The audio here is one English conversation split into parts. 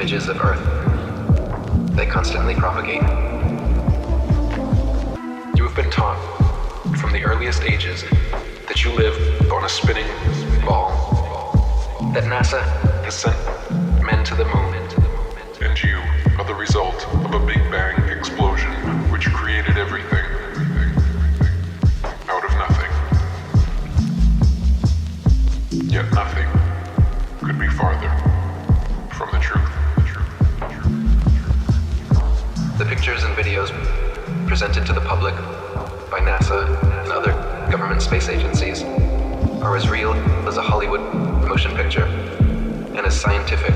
images of Earth. They constantly propagate. You have been taught from the earliest ages that you live on a spinning ball, that NASA has sent men to the moon. And you are the result of a Big Bang explosion which created everything out of nothing. Yet nothing could be farther from the truth. The pictures and videos presented to the public by NASA and other government space agencies are as real as a Hollywood motion picture and as scientific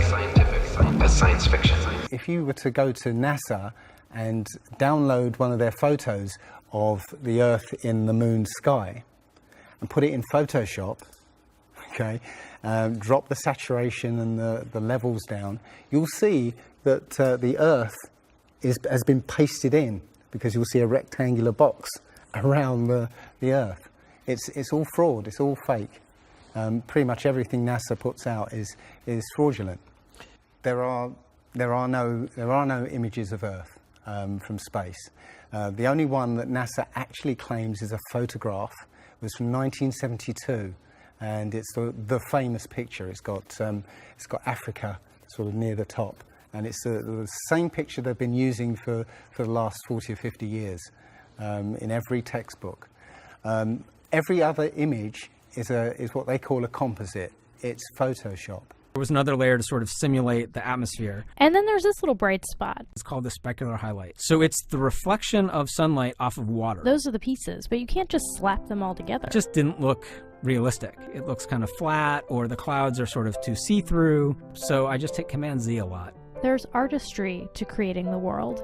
as science fiction. If you were to go to NASA and download one of their photos of the Earth in the moon sky and put it in Photoshop, okay, drop the saturation and the levels down, you'll see that the Earth has been pasted in, because you'll see a rectangular box around the Earth. It's all fraud, it's all fake. Pretty much everything NASA puts out is fraudulent. There are no images of Earth from space. The only one that NASA actually claims is a photograph was from 1972, and it's the famous picture. It's got Africa sort of near the top, and it's the same picture they've been using for the last 40 or 50 years in every textbook. Every other image is what they call a composite. It's Photoshop. There was another layer to sort of simulate the atmosphere. And then there's this little bright spot. It's called the specular highlight. So it's the reflection of sunlight off of water. Those are the pieces, but you can't just slap them all together. It just didn't look realistic. It looks kind of flat, or the clouds are sort of too see-through. So I just hit Command Z a lot. There's artistry to creating the world.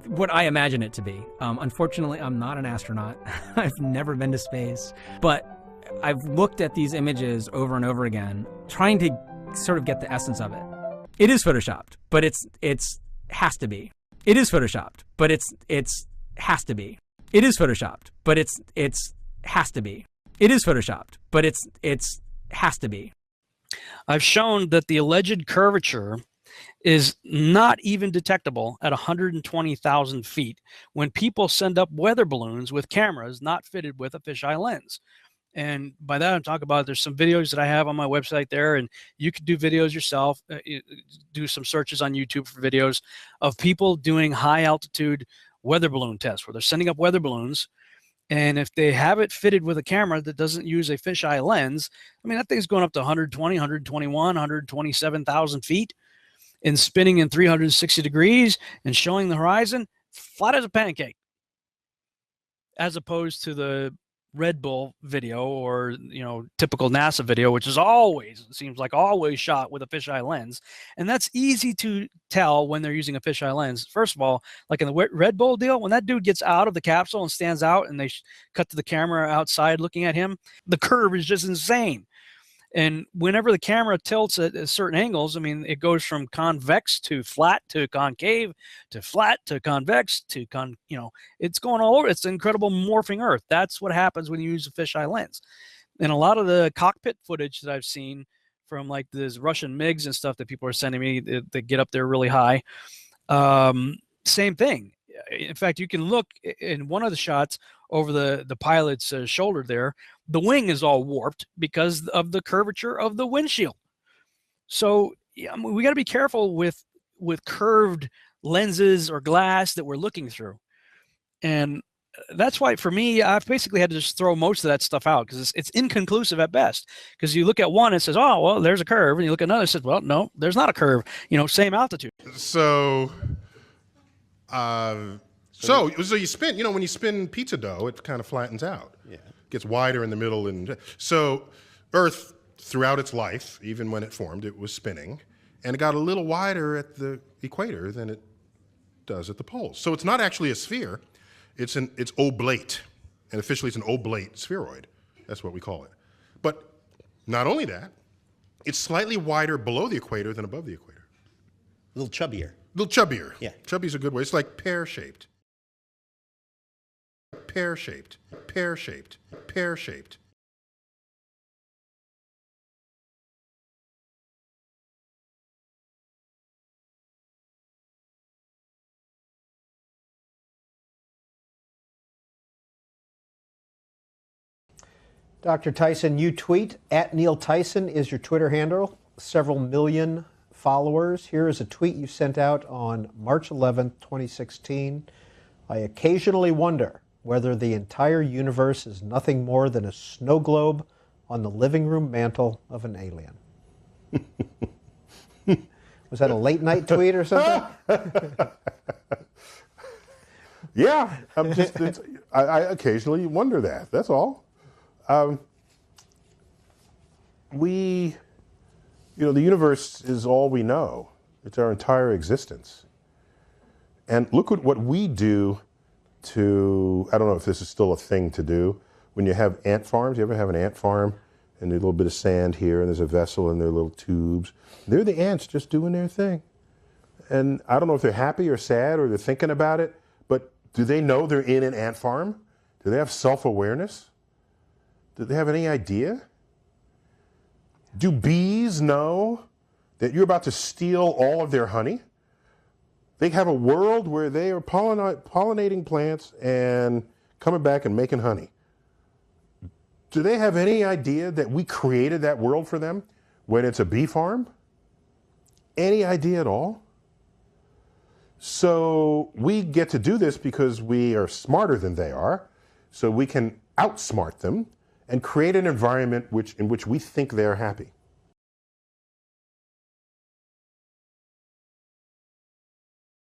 What I imagine it to be. Unfortunately, I'm not an astronaut. I've never been to space. But I've looked at these images over and over again, trying to sort of get the essence of it. It is photoshopped, but it's has to be. It is photoshopped, but it's has to be. It is photoshopped, but it's has to be. It is photoshopped, but it's has to be. I've shown that the alleged curvature is not even detectable at 120,000 feet when people send up weather balloons with cameras not fitted with a fisheye lens. And by that I'm talking about, there's some videos that I have on my website there, and you can do videos yourself, do some searches on YouTube for videos of people doing high altitude weather balloon tests where they're sending up weather balloons. And if they have it fitted with a camera that doesn't use a fisheye lens, I mean, that thing's going up to 120, 121, 127,000 feet and spinning in 360 degrees and showing the horizon flat as a pancake, as opposed to the Red Bull video or, typical NASA video, which is always, it seems like always shot with a fisheye lens. And that's easy to tell when they're using a fisheye lens. First of all, like in the Red Bull deal, when that dude gets out of the capsule and stands out and they cut to the camera outside looking at him, the curve is just insane. And whenever the camera tilts at certain angles, I mean, it goes from convex to flat to concave to flat to convex to it's going all over. It's incredible morphing Earth. That's what happens when you use a fisheye lens. And a lot of the cockpit footage that I've seen from like this Russian MiGs and stuff that people are sending me that get up there really high, same thing. In fact, you can look in one of the shots over the pilot's shoulder there. The wing is all warped because of the curvature of the windshield. So we got to be careful with curved lenses or glass that we're looking through. And that's why, for me, I've basically had to just throw most of that stuff out because it's inconclusive at best. Because you look at one, it says, oh, well, there's a curve. And you look at another, it says, well, no, there's not a curve. Same altitude. So you spin, when you spin pizza dough, it kind of flattens out. Yeah. Gets wider in the middle. And so Earth, throughout its life, even when it formed, it was spinning. And it got a little wider at the equator than it does at the poles. So it's not actually a sphere. It's oblate. And officially, it's an oblate spheroid. That's what we call it. But not only that, it's slightly wider below the equator than above the equator. A little chubbier. A little chubbier. Yeah. Chubby's a good way. It's like pear-shaped. Pear-shaped. Pear-shaped. Pear-shaped. Dr. Tyson, you tweet at Neil Tyson is your Twitter handle. Several million followers. Here is a tweet you sent out on March 11th, 2016. I occasionally wonder whether the entire universe is nothing more than a snow globe on the living room mantle of an alien. Was that a late night tweet or something? Yeah, I occasionally wonder that. That's all. The universe is all we know. It's our entire existence. And look at what we do to, I don't know if this is still a thing to do, when you have ant farms. You ever have an ant farm and there's a little bit of sand here and there's a vessel and there are little tubes. They're the ants just doing their thing. And I don't know if they're happy or sad or they're thinking about it, but do they know they're in an ant farm? Do they have self-awareness? Do they have any idea? Do bees know that you're about to steal all of their honey? They have a world where they are pollinating plants and coming back and making honey. Do they have any idea that we created that world for them when it's a bee farm? Any idea at all? So we get to do this because we are smarter than they are, so we can outsmart them and create an environment in which we think they're happy.